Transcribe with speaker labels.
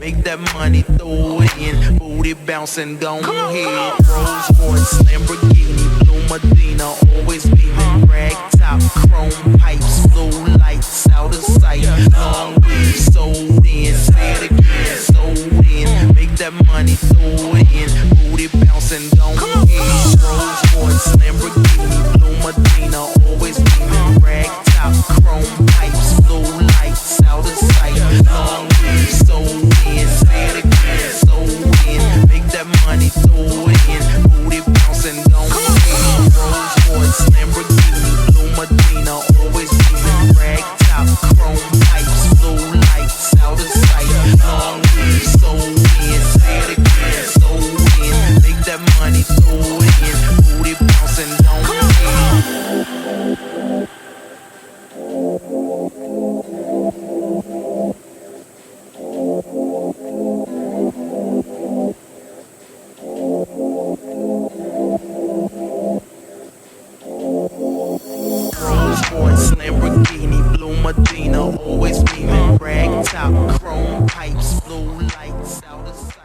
Speaker 1: Make that money, throw it in. Booty bouncing, go ahead. Rolls Royce, Lamborghini, Blue Medina, always beaming. Rag top, chrome pipes, blue lights, out of sight. Long weed, sold in, say it again, sold in. Make that money, throw it in. Booty bouncing, go ahead. Rolls Royce, Lamborghini, Blue Medina, always beaming. Rag top, chrome pipes, blue lights, out of sight. Long weed, sold in, say it again, sold in. Make that money, throw it in. Booty bouncing, go ahead. Rolls Royce, Lamborghini, Blue Medina, always beaming. Rag top, chrome pipes, blue lights, out of sight. Long weed, sold in, say it again, sold in. Make that money, throw it in. Booty bouncing, go ahead. Rolls Royce, Lamborghini, Blue Medina, always beaming. Rag top, chrome pipes, blue lights, out of sight.